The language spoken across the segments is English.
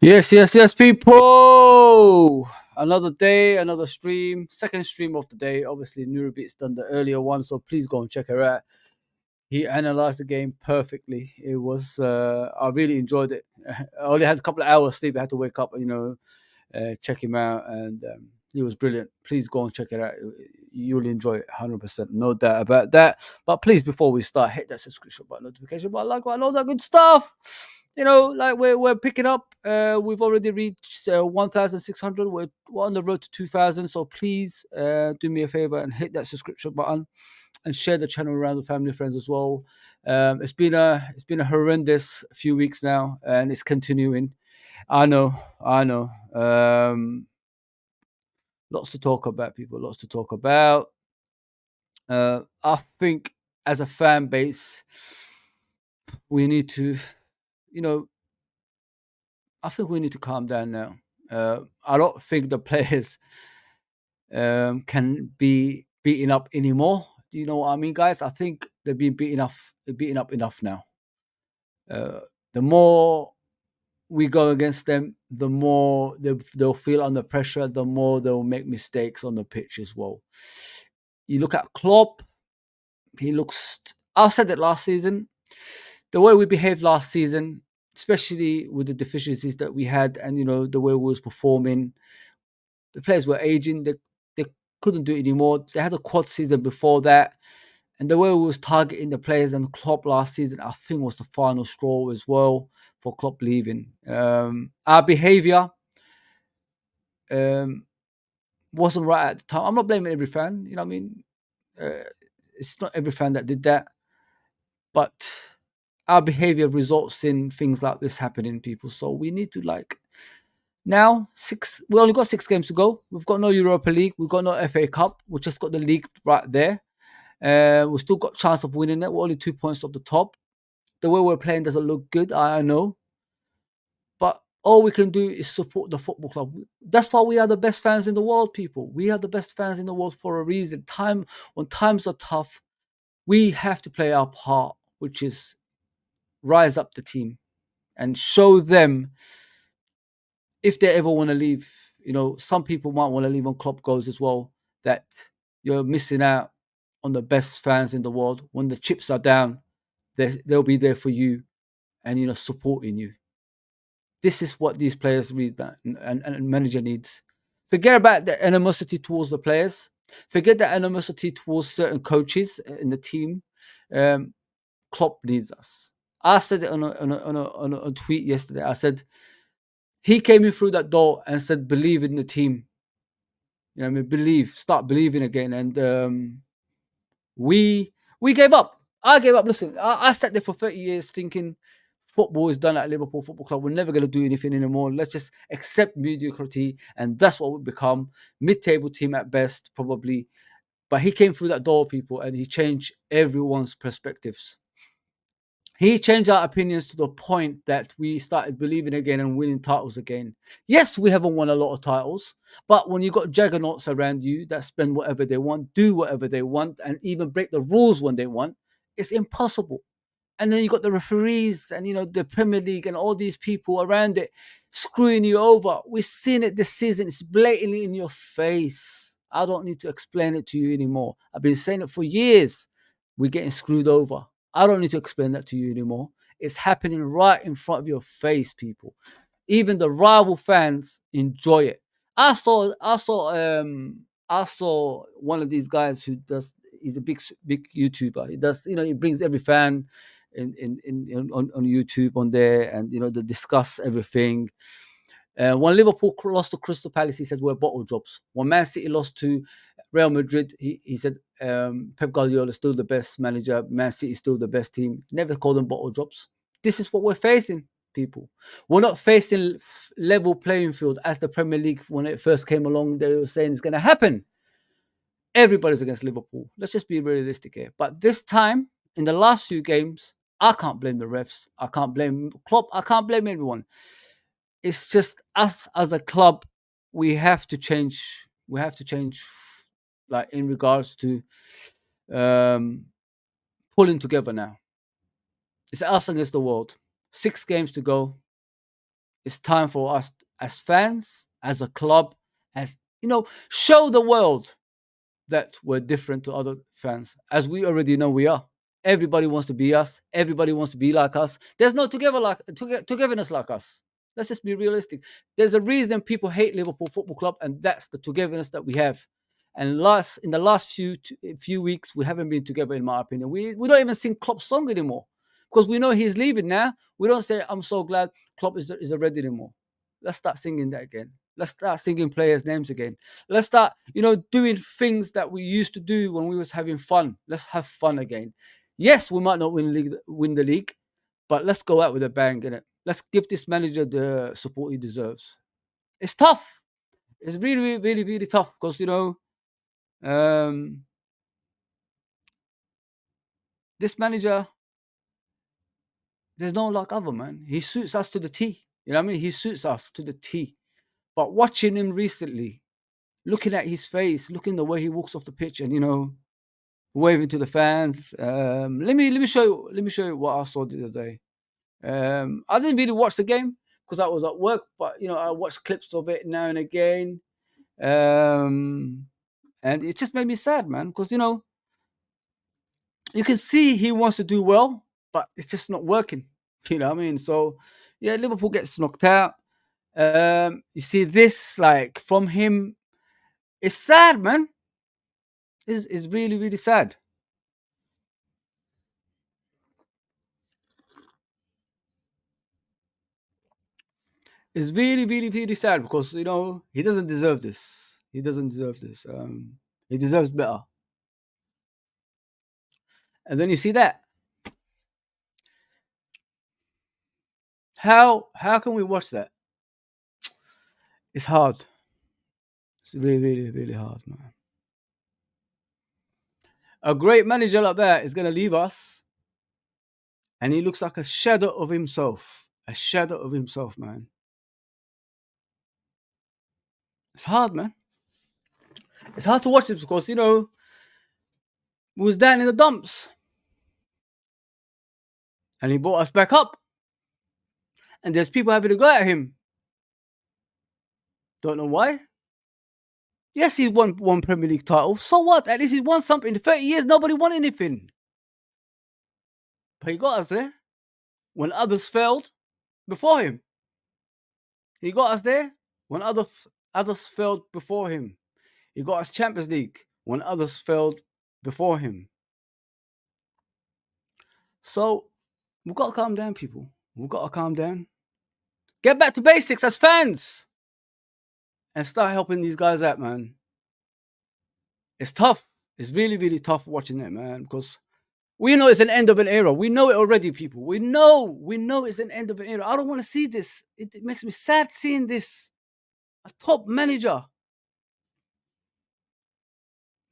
Yes, people. Another day, another stream. Second stream of the day. Obviously, Nurabit's done the earlier one, so please go and check her out. He analyzed the game perfectly. It was, I really enjoyed it. I only had a couple of hours sleep. I had to wake up, check him out, and he was brilliant. Please go and check it out. You'll enjoy it, 100%, no doubt about that. But please, before we start, hit that subscription button, notification button, like button, all that good stuff. Like we're picking up. We've already reached 1,600. We're on the road to 2,000. So please do me a favor and hit that subscription button and share the channel around with family and friends as well. It's been a horrendous few weeks now, and it's continuing. I know. Lots to talk about, people. Lots to talk about. I think as a fan base, we need to, you know, I think we need to calm down now. I don't think the players can be beaten up anymore. Do you know what I mean, guys? I think they've been beaten up enough now. The more we go against them, the more they'll feel under pressure, the more they'll make mistakes on the pitch as well. You look at Klopp, he looks. I said it last season. The way we behaved last season, especially with the deficiencies that we had, and the way we was performing, the players were aging. They couldn't do it anymore. They had a quad season before that, and the way we was targeting the players and Klopp last season, I think was the final straw as well for Klopp leaving. Our behaviour wasn't right at the time. I'm not blaming every fan. You know what I mean? It's not every fan that did that, but our behavior results in things like this happening, people. So we need to now we only got 6 games to go. We've got no Europa League, we've got no FA Cup, we just got the league right there. We've still got chance of winning it. We're only 2 points off the top. The way we're playing doesn't look good, I know. But all we can do is support the football club. That's why we are the best fans in the world, people. We are the best fans in the world for a reason. When times are tough, we have to play our part, which is rise up the team and show them if they ever want to leave. Some people might want to leave when Klopp goes as well, that you're missing out on the best fans in the world. When the chips are down, they'll be there for you and supporting you. This is what these players need, and manager needs. Forget about the animosity towards the players. Forget the animosity towards certain coaches in the team. Klopp needs us. I said it on a tweet yesterday. I said he came in through that door and said, "Believe in the team." Start believing again. And we gave up. I gave up. Listen, I sat there for 30 years thinking football is done at Liverpool Football Club. We're never going to do anything anymore. Let's just accept mediocrity, and that's what we've become. Mid-table team at best, probably. But he came through that door, people, and he changed everyone's perspectives. He changed our opinions to the point that we started believing again and winning titles again. Yes, we haven't won a lot of titles, but when you got juggernauts around you that spend whatever they want, do whatever they want, and even break the rules when they want, it's impossible. And then you got the referees and the Premier League and all these people around it screwing you over. We've seen it this season. It's blatantly in your face. I don't need to explain it to you anymore. I've been saying it for years. We're getting screwed over. I don't need to explain that to you anymore. It's happening right in front of your face, people. Even the rival fans enjoy it. I saw one of these guys who does. He's a big YouTuber. He does. He brings every fan on YouTube on there, and they discuss everything. When Liverpool lost to Crystal Palace, he said we're bottle jobs. When Man City lost to Real Madrid, he said Pep Guardiola is still the best manager. Man City is still the best team. Never called them bottle jobs. This is what we're facing, people. We're not facing level playing field as the Premier League when it first came along. They were saying it's going to happen. Everybody's against Liverpool. Let's just be realistic here. But this time, in the last few games, I can't blame the refs. I can't blame Klopp. I can't blame everyone. It's just us as a club. We have to change. We have to change, like in regards to pulling together now. It's us against the world. 6 games to go. It's time for us as fans, as a club, as show the world that we're different to other fans, as we already know we are. Everybody wants to be us. Everybody wants to be like us. There's no togetherness like us. Let's just be realistic. There's a reason people hate Liverpool Football Club, and that's the togetherness that we have. And in the last few weeks, we haven't been together, in my opinion. We don't even sing Klopp's song anymore because we know he's leaving now. We don't say, "I'm so glad Klopp is already" anymore. Let's start singing that again. Let's start singing players' names again. Let's start, doing things that we used to do when we was having fun. Let's have fun again. Yes, we might not win the league, but let's go out with a bang, innit? Let's give this manager the support he deserves. It's tough. It's really, really, really, really tough because um, this manager, there's no like other man. He suits us to the T. You know what I mean? He suits us to the T. But watching him recently, looking at his face, looking the way he walks off the pitch, and waving to the fans. Let me show you what I saw the other day. I didn't really watch the game because I was at work, but I watched clips of it now and again, um, and it just made me sad, man. Because you can see he wants to do well, but it's just not working. You know what I mean? So yeah, Liverpool gets knocked out. You see this like from him. It's sad, man. It's really, really sad. It's really, really, really sad because he doesn't deserve this. He doesn't deserve this. He deserves better. And then you see that. How can we watch that? It's hard. It's really, really, really hard, man. A great manager like that is gonna leave us, and he looks like a shadow of himself. A shadow of himself, man. It's hard, man. It's hard to watch this because we was down in the dumps, and he brought us back up. And there's people having a go at him. Don't know why. Yes, he won one Premier League title. So what? At least he won something. In 30 years, nobody won anything. But he got us there when others failed before him. He got us there when others failed before him. He got us Champions League when others failed before him. So we've got to calm down, people. We've got to calm down. Get back to basics as fans and start helping these guys out, man. It's tough. It's really, really tough watching it, man, because we know it's an end of an era. We know it already, people. We know it's an end of an era. I don't want to see this. It makes me sad seeing this. A top manager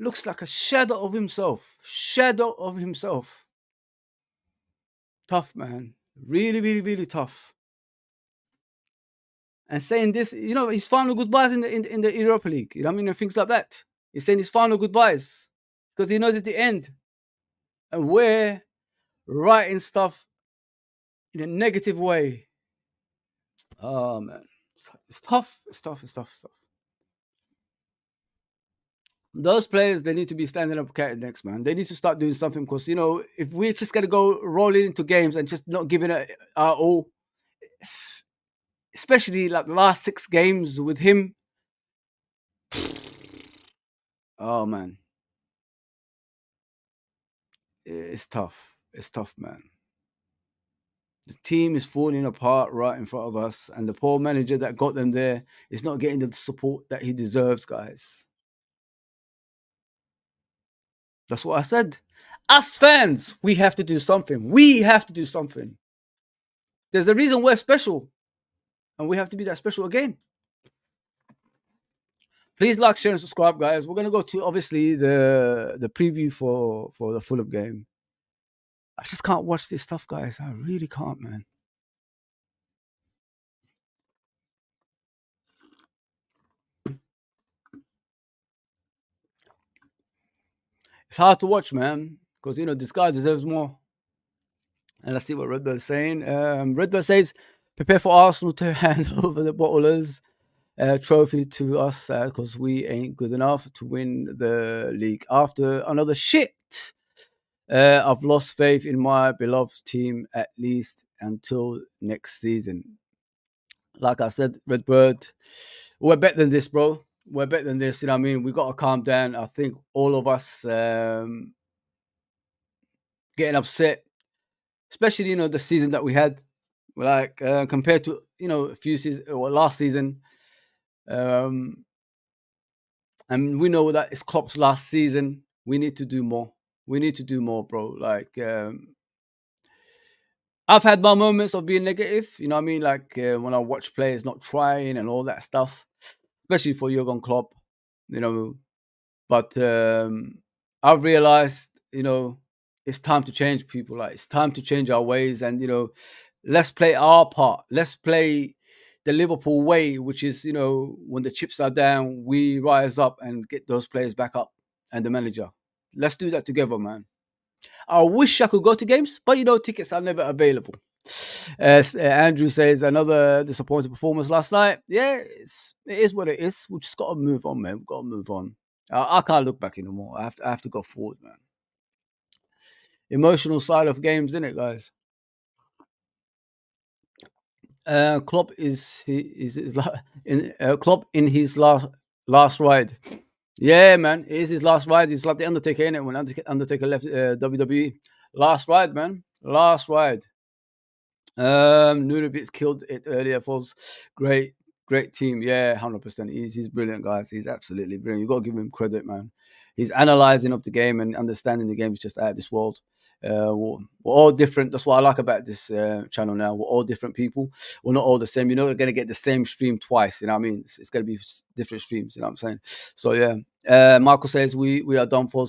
looks like a shadow of himself. Shadow of himself. Tough, man. Really, really, really tough. And saying this, his final goodbyes in the Europa League. You know what I mean? And things like that. He's saying his final goodbyes because he knows it's the end. And we're writing stuff in a negative way. Oh man, it's tough. It's tough. It's tough. It's tough. Those players, they need to be standing up next, man. They need to start doing something because if we're just gonna go rolling into games and just not giving it our all, especially like the last 6 games with him. Oh man, it's tough. It's tough, man. The team is falling apart right in front of us, and the poor manager that got them there is not getting the support that he deserves, guys. That's what I said. Us fans, we have to do something. We have to do something. There's a reason we're special, and we have to be that special again. Please like, share, and subscribe, guys. We're gonna go to obviously the preview for the Fulham game. I just can't watch this stuff, guys. I really can't, man. It's hard to watch, man, because this guy deserves more. And let's see what Redbird is saying. Redbird says, Prepare for Arsenal to hand over the bottlers trophy to us because we ain't good enough to win the league after another shit. I've lost faith in my beloved team at least until next season. Like I said, Redbird, we're better than this, bro. We're better than this. You know what I mean? We got to calm down. I think all of us getting upset, especially the season that we had, like compared to a few seasons or last season. Um, and we know that it's Klopp's last season. We need to do more. We need to do more, bro. Like I've had my moments of being negative. You know what I mean? Like when I watch players not trying and all that stuff, especially for Jurgen Klopp. You know, but I've realized, it's time to change people. Like it's time to change our ways, and let's play our part. Let's play the Liverpool way, which is when the chips are down, we rise up and get those players back up, and the manager. Let's do that together, man. I wish I could go to games, but tickets are never available. As Andrew says, another disappointing performance last night. Yeah, it is what it is. We just got to move on, man. We've got to move on. I can't look back anymore. I have to go forward, man. Emotional side of games, isn't it, guys? Klopp Klopp in his last ride. Yeah, man, it is his last ride. It's like the Undertaker, innit? When Undertaker left WWE, last ride, man, last ride. Nurabit's killed it earlier. Was great team. Yeah, 100%. He's brilliant, guys. He's absolutely brilliant. You got to give him credit, man. He's analyzing of the game and understanding the game is just out of this world. We're all different. That's what I like about this channel now. We're all different people. We're not all the same. You're not going to get the same stream twice. You know what I mean? It's going to be different streams. You know what I'm saying? So yeah. Michael says we are done for.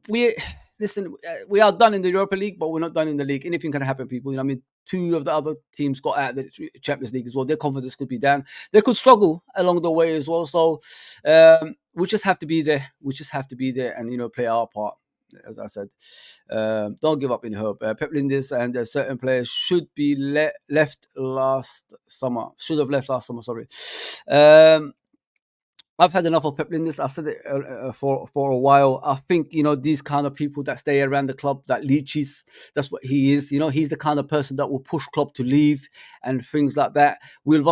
We listen. We are done in the Europa League, but we're not done in the league. Anything can happen, people. You know what I mean? Two of the other teams got out of the Champions League as well. Their confidence could be down. They could struggle along the way as well. So we just have to be there. We just have to be there and play our part. As I said, don't give up in hope. Pep Lindis and certain players should be left last summer. Should have left last summer. Sorry. I've had enough of Pep Lindis. I said it for a while. I think these kind of people that stay around the club, that leeches. That's what he is. He's the kind of person that will push club to leave and things like that. In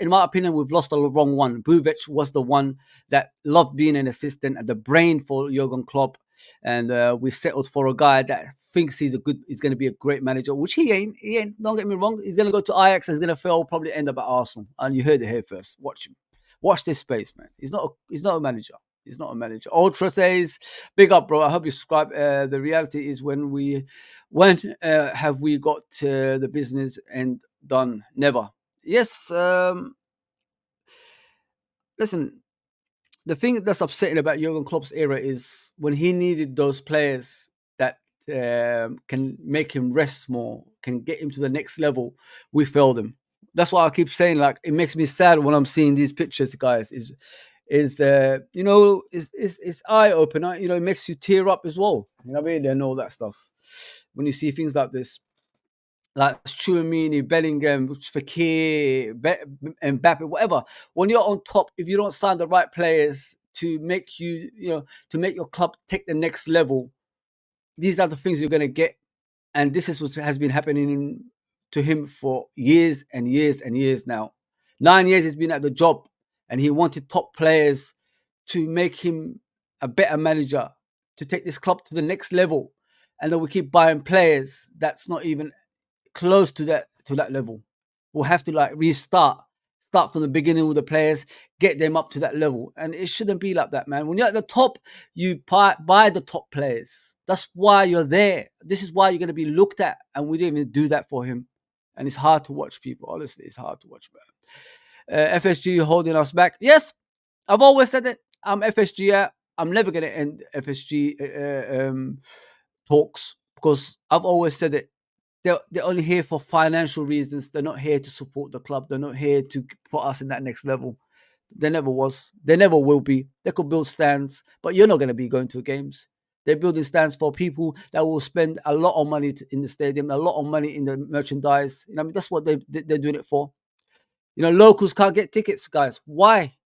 my opinion, we've lost the wrong one. Buvic was the one that loved being an assistant and the brain for Jurgen Klopp, and we settled for a guy that thinks he's going to be a great manager, which he ain't. He ain't. Don't get me wrong. He's going to go to Ajax and he's going to fail. Probably end up at Arsenal. And you heard it here first. Watch him. Watch this space, man. He's not a manager. He's not a manager. Ultra says, big up, bro. I hope you subscribe. The reality is when have we got the business and done? Never. Yes. Listen, the thing that's upsetting about Jurgen Klopp's era is when he needed those players that can make him rest more, can get him to the next level, we failed him. That's why I keep saying, like, it makes me sad when I'm seeing these pictures, guys. It's eye opener. It makes you tear up as well. You know what I mean? And all that stuff. When you see things like this, like Chouamini, Bellingham, Fekir, Mbappe, whatever. When you're on top, if you don't sign the right players to make to make your club take the next level, these are the things you're going to get. And this is what has been happening to him for years and years and years now. 9 years he's been at the job, and he wanted top players to make him a better manager, to take this club to the next level. And then we keep buying players that's not even close to that level. We'll have to start from the beginning with the players, get them up to that level. And it shouldn't be like that, man. When you're at the top, you buy the top players. That's why you're there. This is why you're going to be looked at. And we didn't even do that for him. And it's hard to watch, people. Honestly, it's hard to watch, man. FSG holding us back. Yes, I've always said it. I'm FSG out. I'm never going to end FSG talks because I've always said it. They're only here for financial reasons. They're not here to support the club. They're not here to put us in that next level. They never was. They never will be. They could build stands, but you're not going to be going to the games. They're building stands for people that will spend a lot of money in the stadium, a lot of money in the merchandise. You know, I mean, that's what they're doing it for. You know, locals can't get tickets, guys. Why?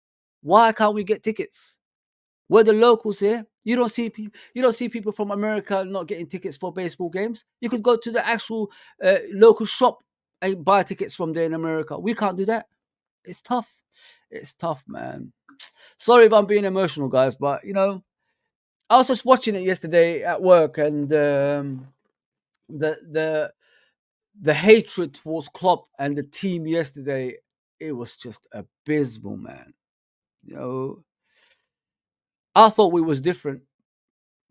Why can't we get tickets? We're the locals here. You don't see people from America not getting tickets for baseball games. You could go to the actual local shop and buy tickets from there in America. We can't do that. It's tough. It's tough, man. Sorry if I'm being emotional, guys, but you know, I was just watching it yesterday at work, and the hatred towards Klopp and the team yesterday, it was just abysmal, man. You know, I thought we was different,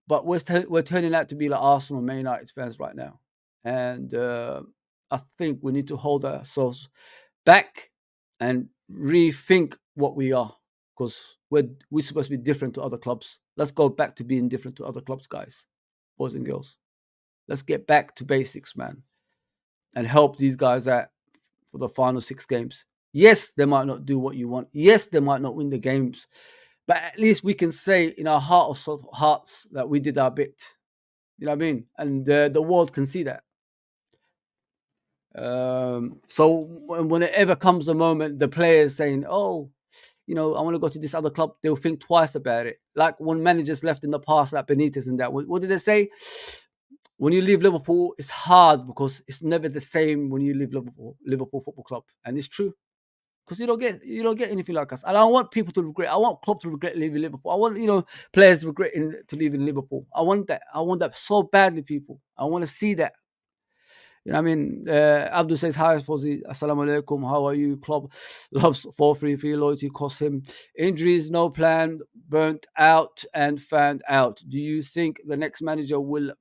but we're turning out to be like Arsenal and Man United fans right now, and I think we need to hold ourselves back and rethink what we are, because we're supposed to be different to other clubs. Let's go back to being different to other clubs, guys, boys and girls. Let's get back to basics, man, and help these guys out for the final 6 games. Yes, they might not do what you want. Yes, they might not win the games, but at least we can say in our heart of hearts that we did our bit. You know what I mean? And the world can see that. So whenever comes the moment, the players saying, "Oh, you know, I want to go to this other club," they'll think twice about it. Like when managers left in the past, like Benitez and that. What did they say? When you leave Liverpool, it's hard because it's never the same when you leave Liverpool Football Club, and it's true. Because you don't get anything like us. And I don't want people to regret. I want Klopp to regret leaving Liverpool. I want players regretting to leaving Liverpool. I want that. I want that so badly, people. I want to see that. You know what I mean? Abdul says, "Hi, Fozzy. Assalamu alaikum. How are you? Klopp loves 4-3 for your loyalty. Cost him injuries, no plan, burnt out, and found out. Do you think the next manager will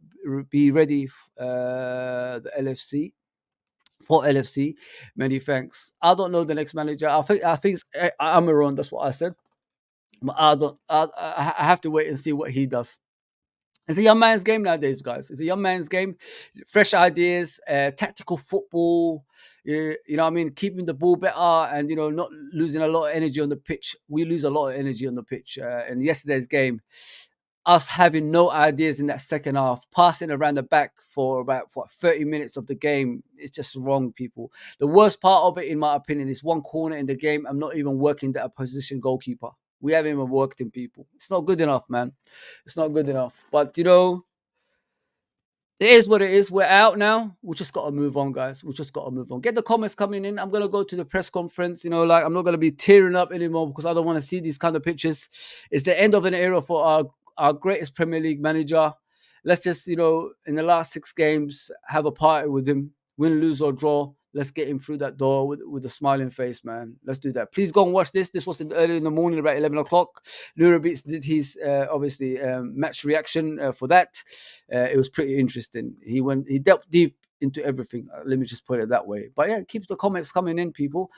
be ready the LFC?" For LFC, many thanks. I don't know the next manager. I think it's Amaron. That's what I said. But I don't. I have to wait and see what he does. It's a young man's game nowadays, guys. It's a young man's game. Fresh ideas, tactical football. You know what I mean? Keeping the ball better and, not losing a lot of energy on the pitch. We lose a lot of energy on the pitch. In yesterday's game, us having no ideas in that second half, passing around the back for about 30 minutes of the game, it's just wrong, people. The worst part of it, in my opinion, is one corner in the game. I'm not even working that opposition goalkeeper. We haven't even worked in, people. It's not good enough, man. It's not good enough. But, it is what it is. We're out now. We just got to move on, guys. We just got to move on. Get the comments coming in. I'm going to go to the press conference. I'm not going to be tearing up anymore because I don't want to see these kind of pictures. It's the end of an era for our greatest Premier League manager. Let's just, in the last 6 games, have a party with him. Win, lose, or draw. Let's get him through that door with a smiling face, man. Let's do that. Please go and watch this. This was early in the morning, about 11 o'clock. Nurabeats did his, obviously, match reaction for that. It was pretty interesting. He delved deep into everything. Let me just put it that way. But yeah, keep the comments coming in, people.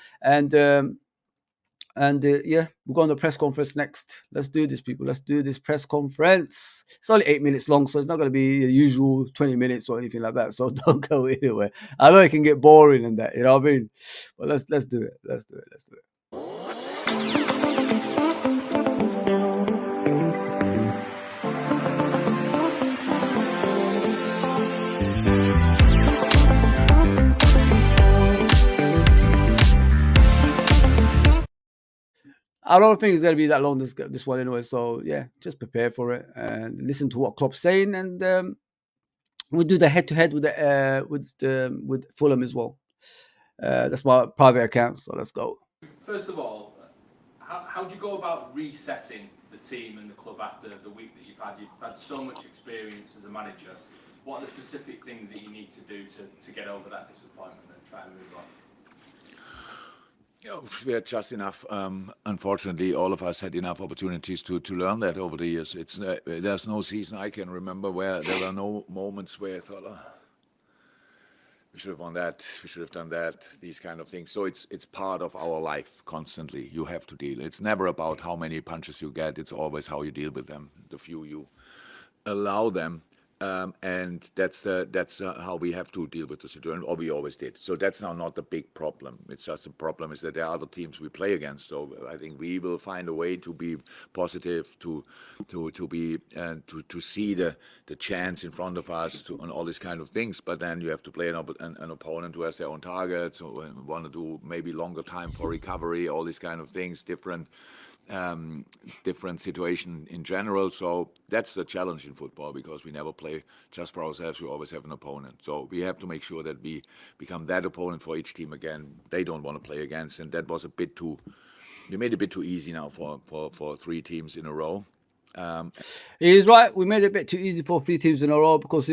And yeah, we'll go on the press conference next. Let's do this, people. Let's do this press conference. It's only 8 minutes long, so it's not going to be the usual 20 minutes or anything like that. So don't go anywhere. I know it can get boring and that, you know what I mean? But let's do it. Let's do it. I don't think it's going to be that long, this one anyway. So yeah, just prepare for it and listen to what Klopp's saying, and we'll do the head-to-head with Fulham as well. That's my private account, so let's go. First of all, how do you go about resetting the team and the club after the week that you've had? You've had so much experience as a manager. What are the specific things that you need to do to get over that disappointment and try and move on? We had just enough. Unfortunately, all of us had enough opportunities to learn that over the years. There's no season I can remember where there were no moments where I thought, we should have won that, we should have done that, these kind of things. So it's part of our life constantly. You have to deal. It's never about how many punches you get. It's always how you deal with them, the few you allow them. And that's how we have to deal with the situation, or we always did. So that's now not the big problem. It's just the problem is that there are other teams we play against. So I think we will find a way to be positive, to be to see the chance in front of us, and all these kind of things. But then you have to play an opponent who has their own targets, or want to do maybe longer time for recovery, all these kind of things, different situation in general. So that's the challenge in football, because we never play just for ourselves. We always have an opponent. So we have to make sure that we become that opponent for each team again they don't want to play against. And that was we made it a bit too easy now for 3 teams in a row. He's right. We made it a bit too easy for 3 teams in a row because,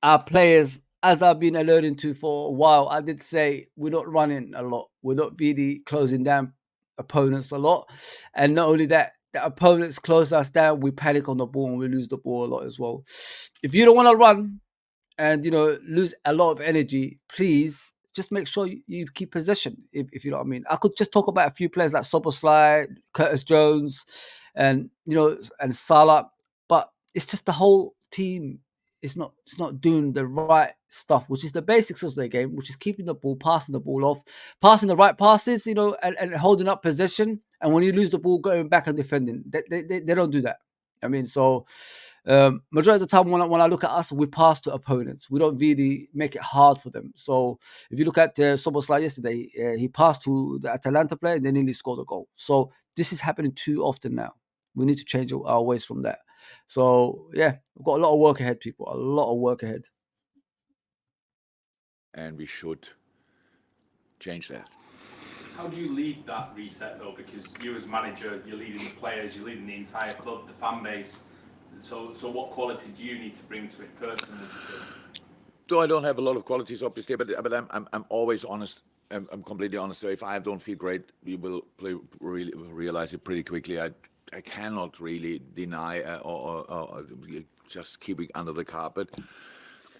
our players, as I've been alluding to for a while, I did say we're not running a lot. We're not really closing down opponents a lot. And not only that, the opponents close us down, we panic on the ball and we lose the ball a lot as well. If you don't want to run and, lose a lot of energy, please just make sure you keep possession, if you know what I mean. I could just talk about a few players like Soboslai, Curtis Jones, and and Salah, but it's just the whole team is not doing the right stuff, which is the basics of the game, which is keeping the ball, passing the ball off, passing the right passes, and holding up possession. And when you lose the ball, going back and defending, they don't do that. I mean, so majority of the time when I look at us, we pass to opponents. We don't really make it hard for them. So if you look at Soboslai yesterday, he passed to the Atalanta player and they nearly scored a goal. So this is happening too often now. We need to change our ways from that. So yeah, we've got a lot of work ahead, people. A lot of work ahead. And we should change that. How do you lead that reset though? Because you as manager, you're leading the players, you're leading the entire club, the fan base. So what quality do you need to bring to it personally? So I don't have a lot of qualities, obviously, but I'm always honest. I'm completely honest. So if I don't feel great, we will really realize it pretty quickly. I cannot really deny or just keep it under the carpet.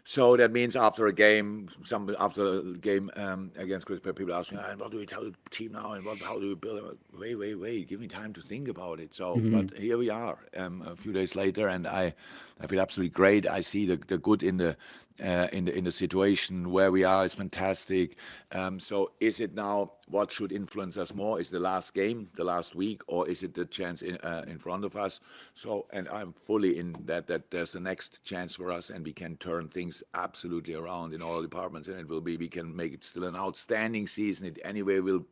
So that means after a game, against Crystal Palace, people ask me, "What do we tell the team now? And how do we build it?" Wait, give me time to think about it. So, but here we are, a few days later, and I feel absolutely great. I see the good in the situation where we are is fantastic. So is it now what should influence us more? Is the last game, the last week, or is it the chance in front of us? So, and I'm fully in that there's the next chance for us, and we can turn things absolutely around in all departments, and we can make it still an outstanding season. It anyway will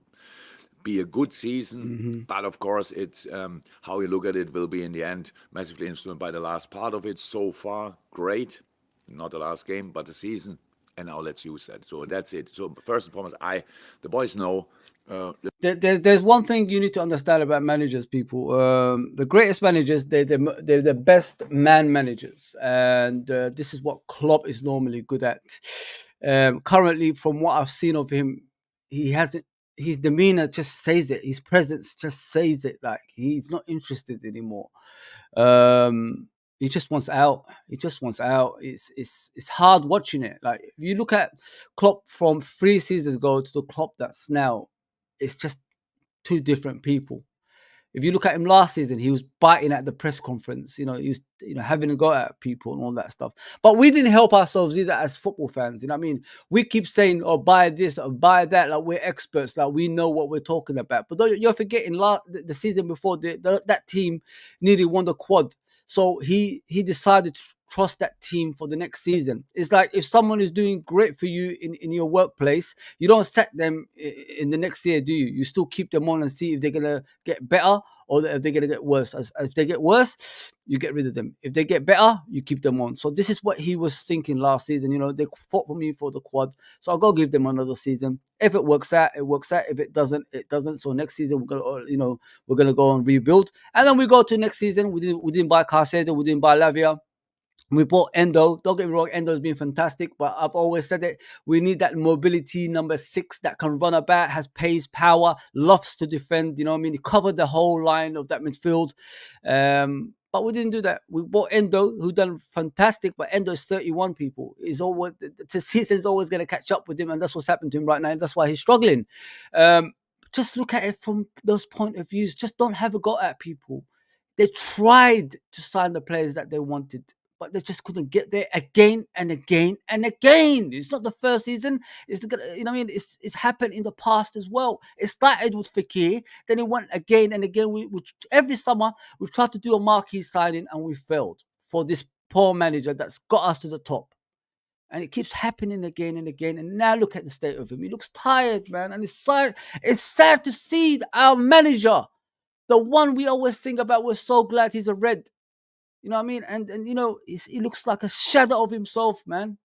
be a good season, but of course it's how you look at it will be in the end massively influenced by the last part of it. So far, great. Not the last game, but the season, and now let's use that. So that's it. So first and foremost, the boys know. There's one thing you need to understand about managers, people. The greatest managers, they're the best man managers, and this is what Klopp is normally good at. Currently, from what I've seen of him, he hasn't. His demeanor just says it. His presence just says it. Like he's not interested anymore. He just wants out. He just wants out. It's hard watching it. Like if you look at Klopp from 3 seasons ago to the Klopp that's now, it's just 2 different people. If you look at him last season, he was biting at the press conference. He was having a go at people and all that stuff. But we didn't help ourselves either as football fans. You know what I mean? We keep saying, "Oh, buy this or buy that." Like we're experts. Like we know what we're talking about. But you're forgetting the season before that team nearly won the quad. So he decided to trust that team for the next season. It's like if someone is doing great for you in your workplace, you don't sack them in the next year, do you? You still keep them on and see if they're going to get better or if they're going to get worse. If they get worse, you get rid of them. If they get better, you keep them on. So this is what he was thinking last season. They fought for me for the quad. So I'll go give them another season. If it works out, it works out. If it doesn't, it doesn't. So next season we're gonna go and rebuild. And then we go to next season. We didn't buy Caicedo, we didn't buy Lavia. We bought Endo. Don't get me wrong, Endo's been fantastic, but I've always said it. We need that mobility number 6 that can run about, has pace, power, loves to defend. You know what I mean? He covered the whole line of that midfield. But we didn't do that. We bought Endo, who done fantastic, but Endo is 31, people. The season is always going to catch up with him, and that's what's happened to him right now. And that's why he's struggling. Just look at it from those point of views. Just don't have a go at people. They tried to sign the players that they wanted. but they just couldn't get there again and again and again. It's not the first season. It's it's happened in the past as well. It started with Fekir, then it went again and again. We every summer we tried to do a marquee signing and we failed for this poor manager that's got us to the top. And it keeps happening again and again. And now look at the state of him. He looks tired, man. And it's sad to see our manager, the one we always think about. We're so glad he's a Red. You know what I mean? And he looks like a shadow of himself, man.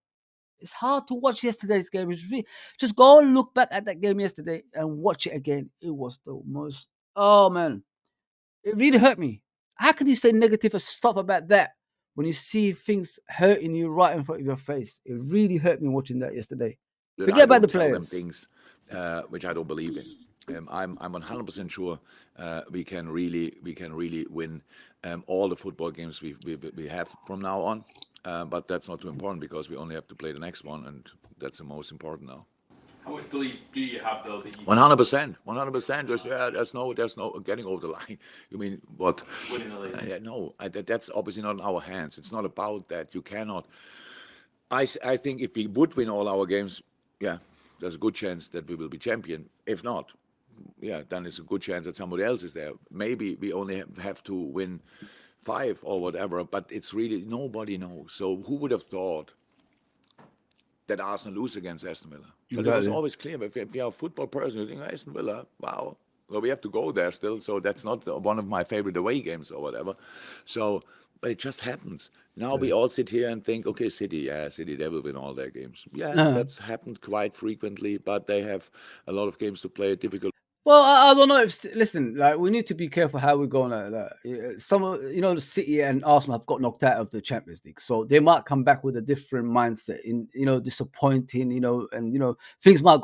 It's hard to watch yesterday's game. Just go and look back at that game yesterday and watch it again. It was the most. Oh man, it really hurt me. How can you say negative stuff about that when you see things hurting you right in front of your face? It really hurt me watching that yesterday. Forget about the players. Them things which I don't believe in. I'm 100% sure we can really win all the football games we have from now on. But that's not too important because we only have to play the next one, and that's the most important now. How much belief do you have, though? 100%. There's no getting over the line. You mean what? Winning the league? No, that's obviously not in our hands. It's not about that. You cannot. I think if we would win all our games, yeah, there's a good chance that we will be champion. If not, yeah, then it's a good chance that somebody else is there. Maybe we only have to win 5 or whatever, but it's really nobody knows. So who would have thought that Arsenal lose against Aston Villa? Because it was always clear. If you are a football person, you think Aston Villa, wow. Well, we have to go there still, so that's not one of my favorite away games or whatever. So, but it just happens. Now we all sit here and think, okay, City, they will win all their games. Yeah, that's happened quite frequently, but they have a lot of games to play. Difficult. Well, I don't know if listen, like we need to be careful how we're going. Some of the City and Arsenal have got knocked out of the Champions League, so they might come back with a different mindset. Disappointing. And things might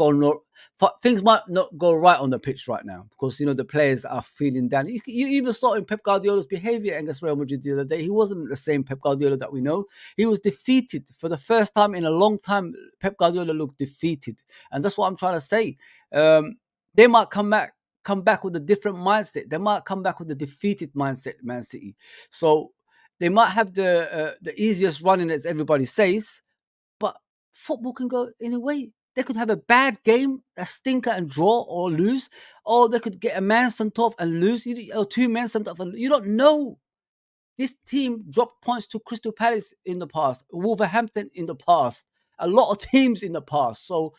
not go right on the pitch right now because the players are feeling down. You even saw in Pep Guardiola's behavior against Real Madrid the other day. He wasn't the same Pep Guardiola that we know. He was defeated for the first time in a long time. Pep Guardiola looked defeated, and that's what I'm trying to say. They might come back with a different mindset. They might come back with a defeated mindset, Man City. So they might have the easiest running, as everybody says, but football can go any way. They could have a bad game, a stinker, and draw or lose, or they could get a man sent off and lose, or 2 men sent off and you don't know. This team dropped points to Crystal Palace in the past, Wolverhampton in the past, a lot of teams in the past. So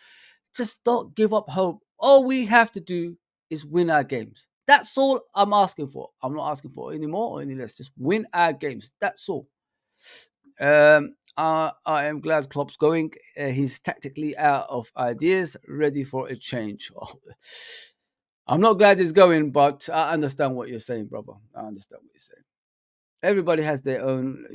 just don't give up hope. All we have to do is win our games. That's all I'm asking for. I'm not asking for any more or any less. Just win our games. That's all. I am glad Klopp's going. He's tactically out of ideas, ready for a change. I'm not glad he's going, but I understand what you're saying, brother. I understand what you're saying. Everybody has their own,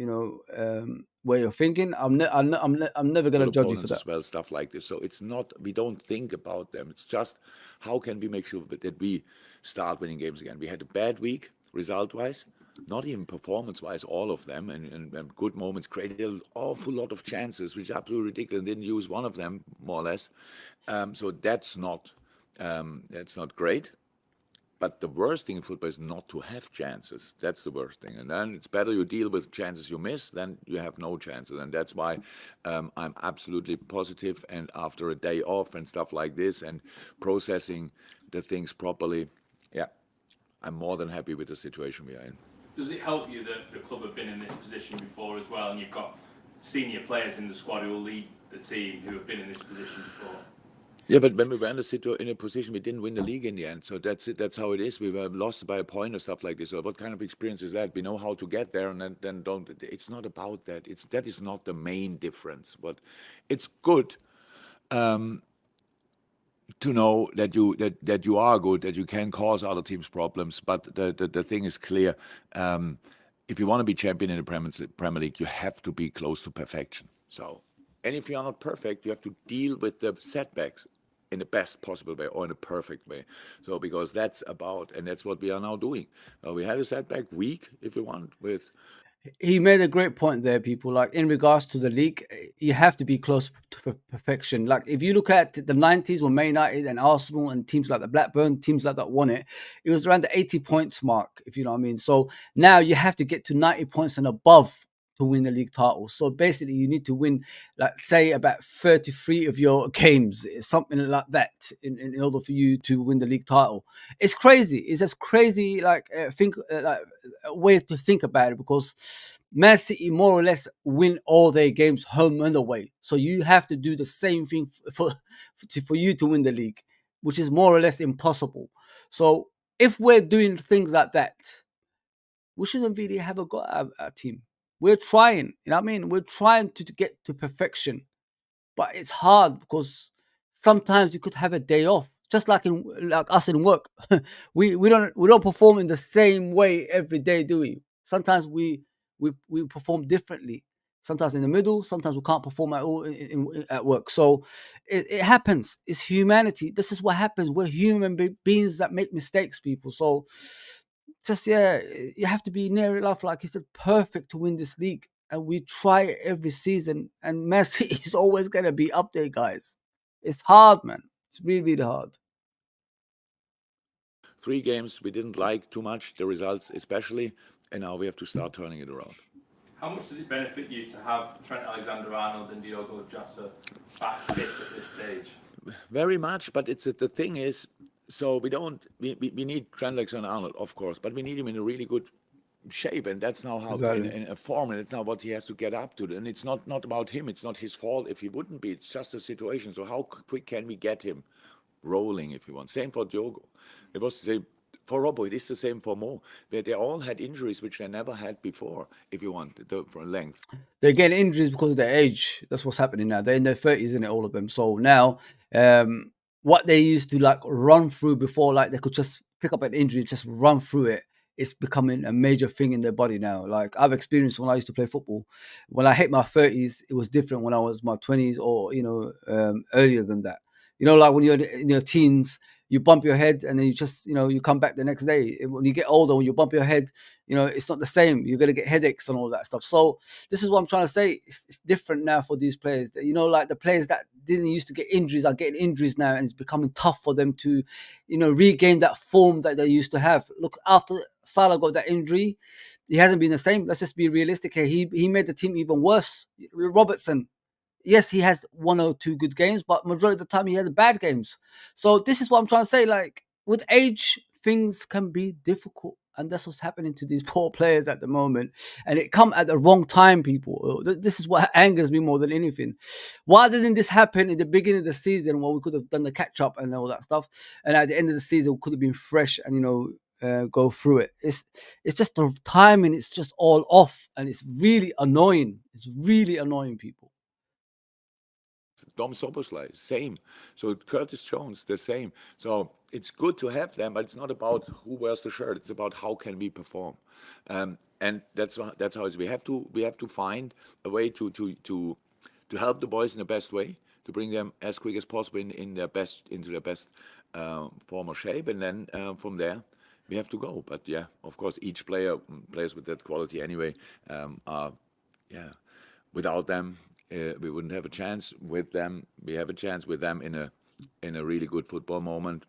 way of thinking. I'm never going to judge you for that. As well, stuff like this. So it's not, we don't think about them. It's just, how can we make sure that we start winning games again? We had a bad week, result-wise, not even performance-wise, all of them, and good moments, created an awful lot of chances, which is absolutely ridiculous, didn't use one of them, more or less. So that's not great. But the worst thing in football is not to have chances. That's the worst thing. And then it's better you deal with chances you miss than you have no chances. And that's why I'm absolutely positive. And after a day off and stuff like this and processing the things properly, yeah, I'm more than happy with the situation we are in. Does it help you that the club have been in this position before as well, and you've got senior players in the squad who will lead the team who have been in this position before? Yeah, but when we were in a position, we didn't win the league in the end. So that's it. That's how it is. We were lost by a point or stuff like this. So what kind of experience is that? We know how to get there, and then don't. It's not about that. That is not the main difference. But it's good to know that you are good, that you can cause other teams problems. But the thing is clear. If you want to be champion in the Premier League, you have to be close to perfection. So. And if you are not perfect, you have to deal with the setbacks in the best possible way or in a perfect way. So because that's and that's what we are now doing. We had a setback week, if you want, with. He made a great point there, people. Like in regards to the league, you have to be close to perfection. Like if you look at the 90s when Man United and Arsenal and teams like the Blackburn, teams like that won it, it was around the 80 points mark, if you know what I mean. So now you have to get to 90 points and above to win the league title. So basically, you need to win, like, say, about 33 of your games, something like that, in order for you to win the league title. It's crazy. It's just crazy, like, like a way to think about it, because Man City more or less win all their games home and away. So you have to do the same thing for you to win the league, which is more or less impossible. So if we're doing things like that, we shouldn't really have a team. We're trying, you know what I mean? We're trying to get to perfection, but it's hard because sometimes you could have a day off, just like us in work. we don't perform in the same way every day, do we? Sometimes we perform differently. Sometimes in the middle, sometimes we can't perform at all at work. So it happens. It's humanity. This is what happens. We're human beings that make mistakes, people. So just, yeah, you have to be near enough, like he said, perfect to win this league. And we try it every season. And Messi is always gonna be up there, guys. It's hard, man. It's really, really hard. 3 games we didn't like too much, the results especially, and now we have to start turning it around. How much does it benefit you to have Trent Alexander-Arnold and Diogo Jota back fit at this stage? Very much, but the thing is, so we need Trent Alexander-Arnold, of course, but we need him in a really good shape, and that's now how Exactly. in a form, and it's now what he has to get up to, and it's not about him. It's not his fault if he wouldn't be. It's just a situation. So how quick can we get him rolling, if you want? Same for Diogo. It was the same for Robbo. It is the same for Mo. They all had injuries which they never had before, if you want, for length. They're getting injuries because of their age. That's what's happening now. They're in their 30s, isn't it, all of them? So now, what they used to like run through before, like they could just pick up an injury, just run through it. It's becoming a major thing in their body now. Like I've experienced when I used to play football. When I hit my 30s, it was different when I was my 20s or, earlier than that. Like when you're in your teens, you bump your head and then you just, you come back the next day. When you get older, when you bump your head, it's not the same. You're going to get headaches and all that stuff. So this is what I'm trying to say. It's different now for these players. Like the players that didn't used to get injuries are getting injuries now, and it's becoming tough for them to, regain that form that they used to have. Look, after Salah got that injury, he hasn't been the same. Let's just be realistic here. He made the team even worse. Robertson, yes, he has 1 or 2 good games, but majority of the time he had bad games. So this is what I'm trying to say. Like with age, things can be difficult, and that's what's happening to these poor players at the moment. And it come at the wrong time, people. This is what angers me more than anything. Why didn't this happen in the beginning of the season, when we could have done the catch up and all that stuff, and at the end of the season we could have been fresh and go through it? It's just the timing. It's just all off, and it's really annoying. It's really annoying, people. Dom Soboslai, same. So Curtis Jones, the same. So it's good to have them, but it's not about who wears the shirt. It's about how can we perform, and that's how it's. We have to find a way to help the boys in the best way, to bring them as quick as possible into their best form or shape, and then from there we have to go. But yeah, of course, each player plays with that quality anyway. Without them, we wouldn't have a chance. With them, we have a chance. With them, in a really good football moment,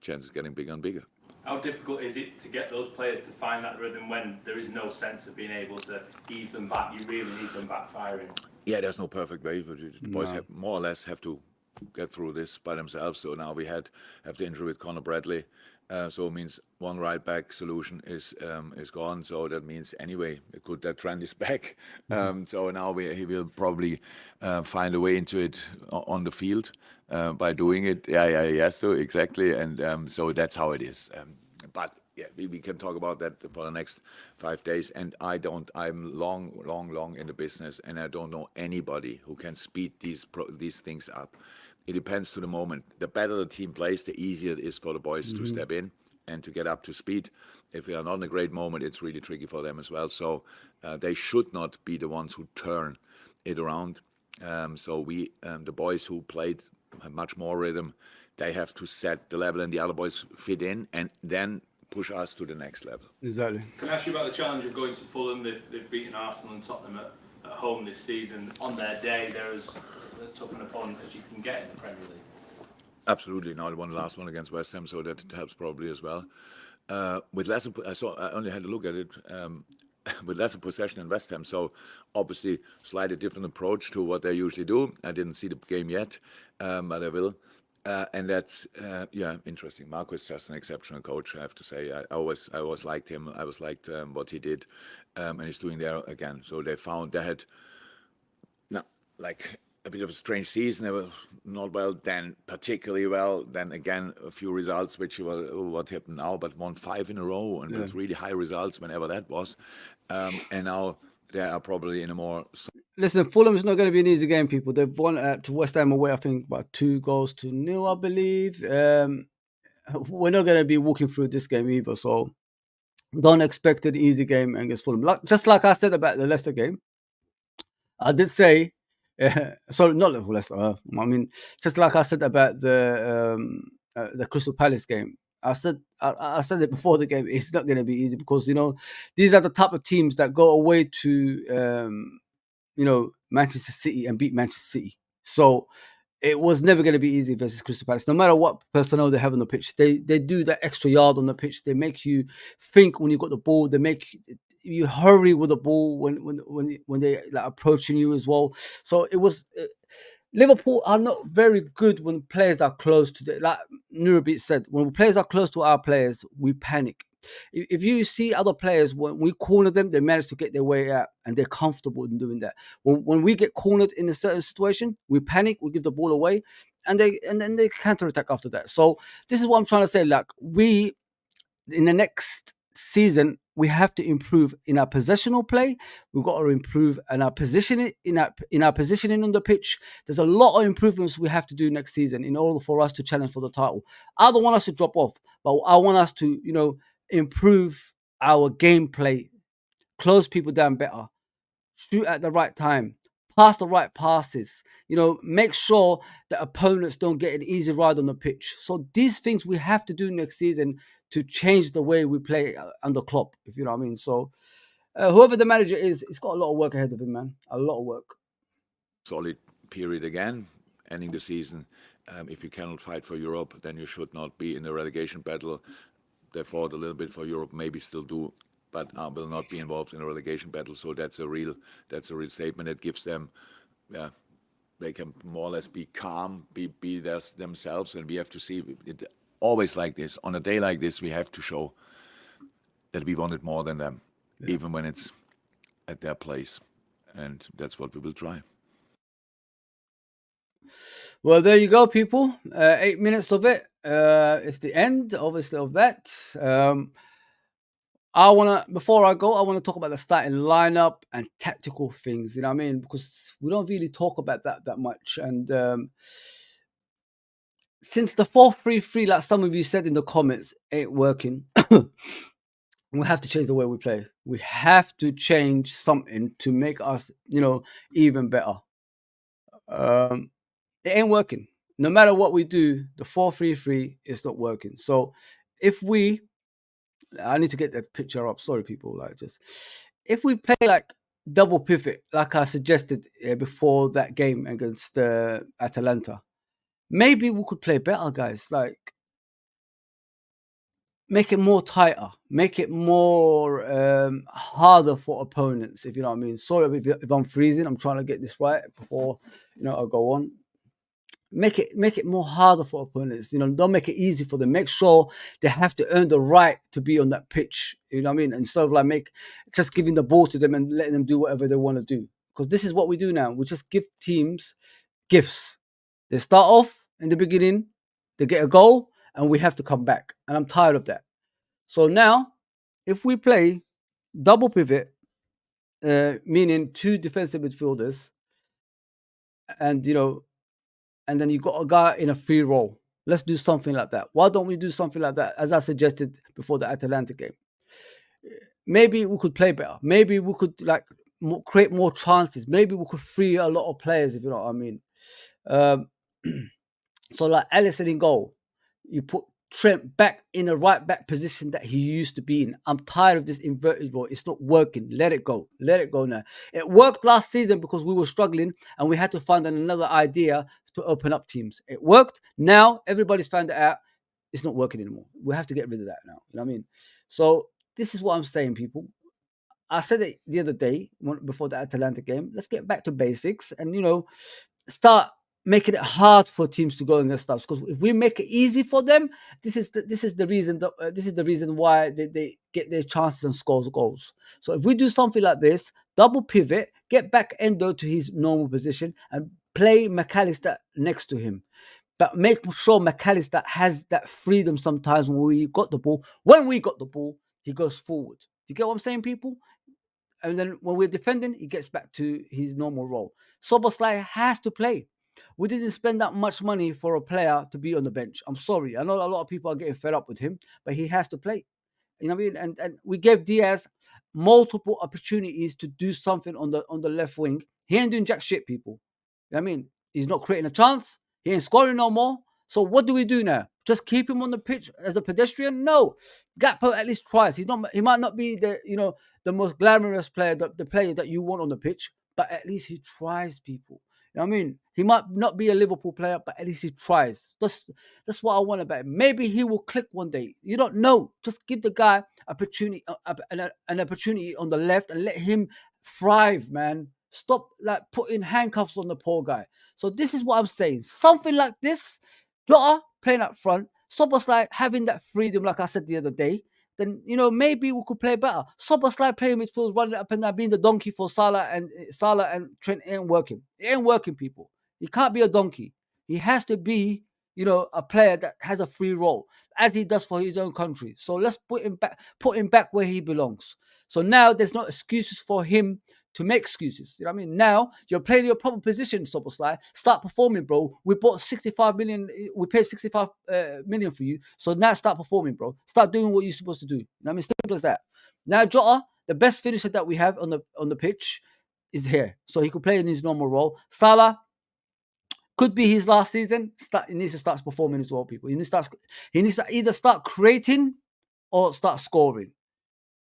chance is getting bigger and bigger. How difficult is it to get those players to find that rhythm when there is no sense of being able to ease them back? You really need them back firing. Yeah, there's no perfect way. The boys have, more or less have to get through this by themselves. So now we have the injury with Conor Bradley. So it means one right back solution is gone. So that means anyway, that trend is back. So now he will probably find a way into it on the field by doing it. Yeah. So exactly, and so that's how it is. But yeah, we can talk about that for the next 5 days. And I'm long in the business, and I don't know anybody who can speed these things up. It depends to the moment. The better the team plays, the easier it is for the boys to step in and to get up to speed. If we are not in a great moment, it's really tricky for them as well. So they should not be the ones who turn it around. So the boys who played much more rhythm, they have to set the level, and the other boys fit in, and then push us to the next level. Exactly. Can I ask you about the challenge of going to Fulham? They've beaten Arsenal and Tottenham at home this season. On their day, they're as tough an opponent as you can get in the Premier League. Absolutely. Now they won the last one against West Ham, so that helps probably as well. With less, I only had to look at it. with lesser possession in West Ham. So obviously, slightly different approach to what they usually do. I didn't see the game yet, but I will. And that's interesting. Marco is just an exceptional coach, I have to say. I always liked him. I always liked what he did, and he's doing there again. So they had like a bit of a strange season. They were not well then, particularly well. Then again, a few results which were what happened now, but won 5 in a row and with really high results whenever that was. And now they are probably in a more. Listen, Fulham is not going to be an easy game, people. They've won to West Ham away, I think, about 2-0, I believe. We're not going to be walking through this game either, so don't expect an easy game against Fulham. Just like I said about the Leicester game, I did say, sorry, not Leicester. I mean, just like I said about the Crystal Palace game. I said it before the game. It's not going to be easy because these are the type of teams that go away to Manchester City and beat Manchester City. So it was never going to be easy versus Crystal Palace. No matter what personnel they have on the pitch, they do that extra yard on the pitch. They make you think when you got the ball. They make you hurry with the ball when they like approaching you as well. So it was. Liverpool are not very good when players are close to the, like Nurabit said, when players are close to our players, we panic. If you see other players, when we corner them, they manage to get their way out and they're comfortable in doing that. When we get cornered in a certain situation, we panic, we give the ball away, and then they counterattack after that. So this is what I'm trying to say. Like in the next season, we have to improve in our possessional play. We've got to improve in our positioning in our positioning on the pitch. There's a lot of improvements we have to do next season in order for us to challenge for the title. I don't want us to drop off, but I want us to improve our gameplay, close people down better, shoot at the right time, pass the right passes, make sure that opponents don't get an easy ride on the pitch. So these things we have to do next season to change the way we play under Klopp, if you know what I mean. So whoever the manager is, it's got a lot of work ahead of him, man. A lot of work. Solid period again, ending the season. If you cannot fight for Europe, then you should not be in the relegation battle. They fought a little bit for Europe, maybe still do, but will not be involved in a relegation battle. So that's a real statement that gives them, they can more or less be calm, be themselves, and we have to see it always like this. On a day like this, we have to show that we wanted more than them, even when it's at their place, and that's what we will try. Well, there you go, people. 8 minutes of it. It's the end, obviously, of that. Before I go, I want to talk about the starting lineup and tactical things. You know what I mean? Because we don't really talk about that much. And since the 4-3-3, like some of you said in the comments, ain't working, we have to change the way we play. We have to change something to make us, even better. It ain't working. No matter what we do, the 4-3-3 is not working. So I need to get the picture up. Sorry, people. If we play like double pivot, like I suggested before that game against Atalanta, maybe we could play better, guys. Like, make it more tighter, make it more harder for opponents, if you know what I mean. Sorry if I'm freezing. I'm trying to get this right before I go on. Make it more harder for opponents. Don't make it easy for them. Make sure they have to earn the right to be on that pitch. You know what I mean? Instead of just giving the ball to them and letting them do whatever they want to do. Because this is what we do now. We just give teams gifts. They start off in the beginning, they get a goal, and we have to come back. And I'm tired of that. So now, if we play double pivot, meaning 2 defensive midfielders, and and then you got a guy in a free role. Let's do something like that. Why don't we do something like that, as I suggested before the Atalanta game? Maybe we could play better. Maybe we could create more chances. Maybe we could free a lot of players, if you know what I mean. So like Alisson in goal, you put Trent back in the right back position that he used to be in. I'm tired of this inverted role. It's not working. Let it go. Let it go now. It worked last season because we were struggling and we had to find another idea to open up teams. It worked. Now everybody's found it out. It's not working anymore. We have to get rid of that now. You know what I mean? So this is what I'm saying, people. I said it the other day before the Atalanta game. Let's get back to basics and start making it hard for teams to go against us. Because if we make it easy for them, this is the reason this is the reason why they get their chances and scores goals. So if we do something like this, double pivot, get back Endo to his normal position, and play McAllister next to him. But make sure McAllister has that freedom sometimes when we got the ball. When we got the ball, he goes forward. Do you get what I'm saying, people? And then when we're defending, he gets back to his normal role. Soboslai has to play. We didn't spend that much money for a player to be on the bench. I'm sorry. I know a lot of people are getting fed up with him, but he has to play. You know what I mean? And we gave Diaz multiple opportunities to do something on the left wing. He ain't doing jack shit, people. You know what I mean? He's not creating a chance. He ain't scoring no more. So what do we do now? Just keep him on the pitch as a pedestrian? No. Gakpo at least tries. He might not be the most glamorous player, the player that you want on the pitch, but at least he tries, people. You know what I mean? He might not be a Liverpool player, but at least he tries. That's what I want about him. Maybe he will click one day. You don't know. Just give the guy an opportunity on the left and let him thrive, man. Stop like putting handcuffs on the poor guy. So this is what I'm saying. Something like this, Jota playing up front, Soboslai having that freedom, like I said the other day, then maybe we could play better. Soboslai playing midfield, running up and down, being the donkey for Salah and Trent ain't working. It ain't working, people. He can't be a donkey. He has to be, a player that has a free role, as he does for his own country. So let's put him back where he belongs. So now there's no excuses for him to make excuses. You know what I mean? Now you're playing your proper position, Soboslai. Start performing, bro. We bought 65 million. We paid 65 million for you. So now start performing, bro. Start doing what you're supposed to do. You know what I mean? Simple as that. Now Jota, the best finisher that we have on the pitch, is here. So he could play in his normal role. Salah could be his last season. He needs to start performing as well, people. He needs to either start creating or start scoring.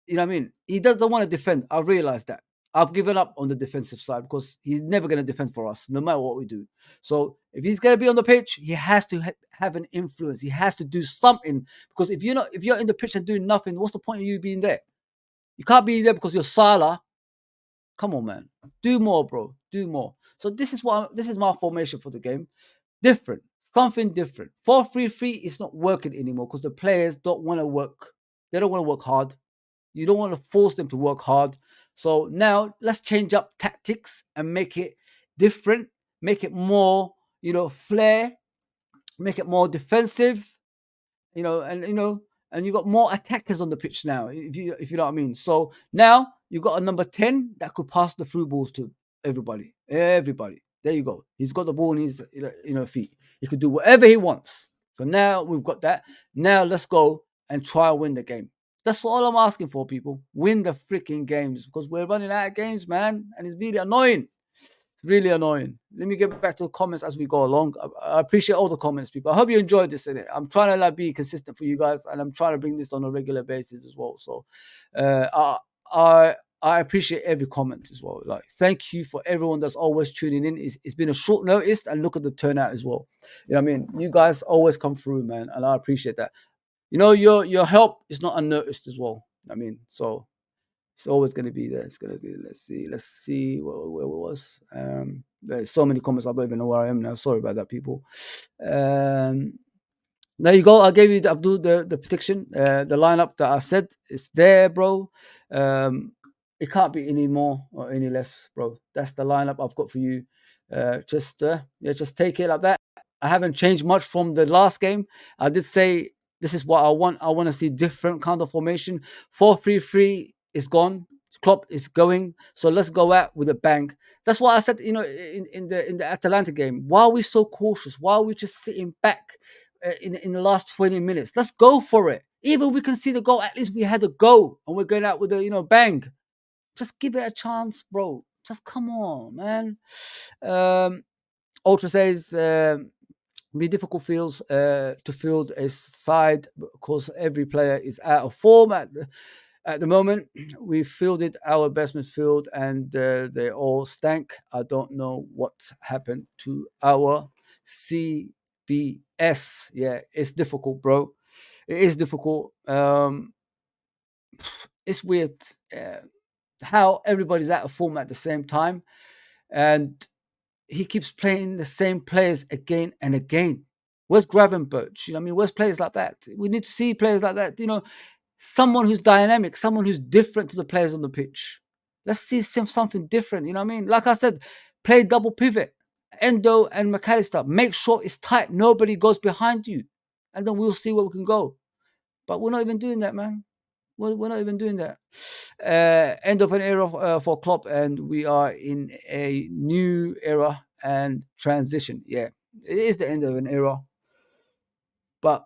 You know what I mean? He doesn't want to defend. I realize that. I've given up on the defensive side because he's never going to defend for us, no matter what we do. So if he's going to be on the pitch, he has to have an influence. He has to do something, because if you're in the pitch and doing nothing, what's the point of you being there? You can't be there because you're Salah. Come on, man. Do more, bro. Do more. So this is my formation for the game. Different. Something different. 4-3-3 is not working anymore because the players don't want to work. They don't want to work hard. You don't want to force them to work hard. So now let's change up tactics and make it different. Make it more, flair. Make it more defensive. And you got more attackers on the pitch now, if you know what I mean. So now you got a number 10 that could pass the through balls to everybody. Everybody. There you go. He's got the ball in his feet. He could do whatever he wants. So now we've got that. Now let's go and try and win the game. That's all I'm asking for, people. Win the freaking games, because we're running out of games, man, and it's really annoying. It's really annoying. Let me get back to the comments as we go along. I appreciate all the comments, people. I hope you enjoyed this. I'm trying to be consistent for you guys, and I'm trying to bring this on a regular basis as well. So I appreciate every comment as well. Like, thank you for everyone that's always tuning in. It's been a short notice, and look at the turnout as well. You know what I mean? You guys always come through, man, and I appreciate that. Your help is not unnoticed as well. I mean, so it's always going to be there. It's going to be. Let's see where it was. There's so many comments. I don't even know where I am now. Sorry about that, people. There you go. I gave you the prediction. The lineup that I said is there, bro. It can't be any more or any less, bro. That's the lineup I've got for you. Just take it like that. I haven't changed much from the last game. I did say this is what I want. I want to see different kind of formation. 4-3-3 is gone. Klopp is going. So let's go out with a bang. That's what I said, in the Atalanta game. Why are we so cautious? Why are we just sitting back in the last 20 minutes? Let's go for it. Even if we can see the goal, at least we had a go, and we're going out with a bang. Just give it a chance, bro. Just come on, man. Ultra says be difficult to field a side because every player is out of form at the moment. We fielded our best midfield and they all stank. I don't know what happened to our CBS. Yeah, it's difficult, bro. It is difficult. It's weird. how everybody's out of form at the same time, and he keeps playing the same players again and again. Where's Gravenberch? You know what I mean? Where's players like that? We need to see players like that. You know, someone who's dynamic, someone who's different to the players on the pitch. Let's see something different. You know what I mean? Like I said, play double pivot. Endo and McAllister. Make sure it's tight. Nobody goes behind you. And then we'll see where we can go. But we're not even doing that, man. We're not even doing that. End of an era for Klopp, and we are in a new era and transition. Yeah, it is the end of an era. But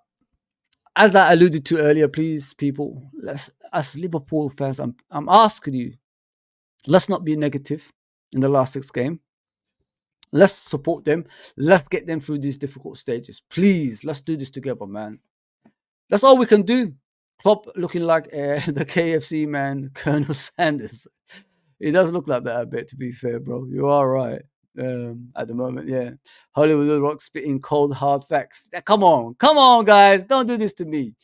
as I alluded to earlier, please, people, as Liverpool fans, I'm asking you, let's not be negative in the last 6 games. Let's support them. Let's get them through these difficult stages. Please, let's do this together, man. That's all we can do. Klopp looking like the KFC man, Colonel Sanders. He does look like that a bit, to be fair, bro. You are right. At the moment, yeah. Hollywood Rock spitting cold, hard facts. Come on, guys. Don't do this to me.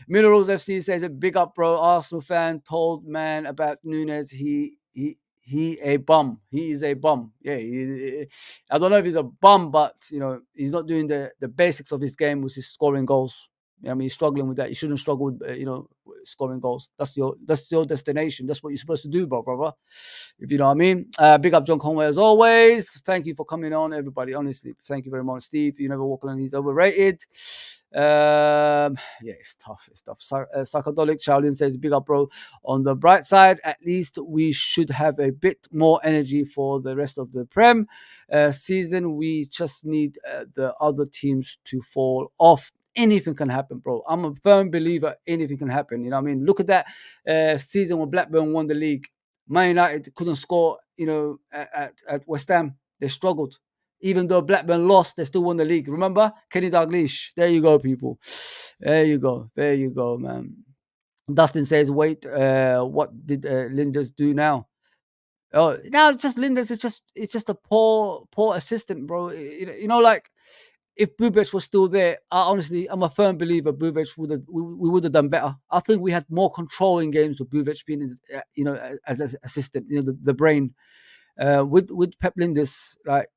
Minerals FC says a big up, bro. Arsenal fan told man about Nunes. He a bum. He is a bum. Yeah, I don't know if he's a bum, but you know he's not doing the basics of his game, which is scoring goals. I mean, he's struggling with that. You shouldn't struggle with scoring goals. That's your destination. That's what you're supposed to do, brother. If you know what I mean. Big up John Conway as always. Thank you for coming on, everybody. Honestly, thank you very much, Steve. You never walk alone. He's overrated. Yeah, it's tough. Psychedelic Shaolin says, big up, bro. On the bright side, at least we should have a bit more energy for the rest of the Prem season. We just need the other teams to fall off. Anything can happen, bro. I'm a firm believer anything can happen. You know what I mean? Look at that season when Blackburn won the league. Man United couldn't score, at West Ham. They struggled. Even though Blackburn lost, they still won the league. Remember? Kenny Dalglish. There you go, people. There you go, man. Dustin says, wait, what did Linders do now? Oh, now it's just Linders. It's just a poor assistant, bro. Like if Bubec was still there, I'm a firm believer Bubec we would have done better. I think we had more control in games with Bubec being, as an assistant, the brain. With Pep Linders, like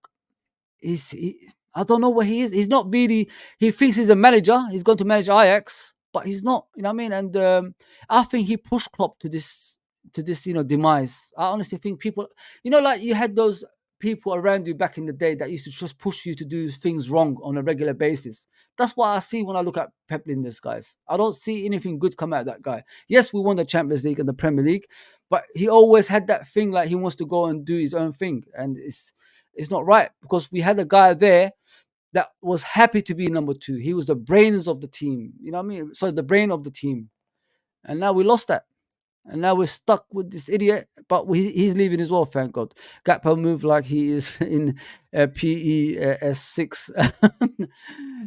I don't know what he is. He's not really. He thinks he's a manager. He's going to manage Ajax, but he's not. You know what I mean? And I think he pushed Klopp to this demise. I honestly think people, like you had those people around you back in the day that used to just push you to do things wrong on a regular basis. That's what I see when I look at Pep Linders, guys. I don't see anything good come out of that guy. Yes, we won the Champions League and the Premier League, but he always had that thing like he wants to go and do his own thing, and it's not right because we had a guy there that was happy to be number 2. He was the brains of the team. You know what I mean? So the brain of the team, and now we lost that. And now we're stuck with this idiot, but he's leaving as well, thank God. Gakpo moved like he is in PES 6.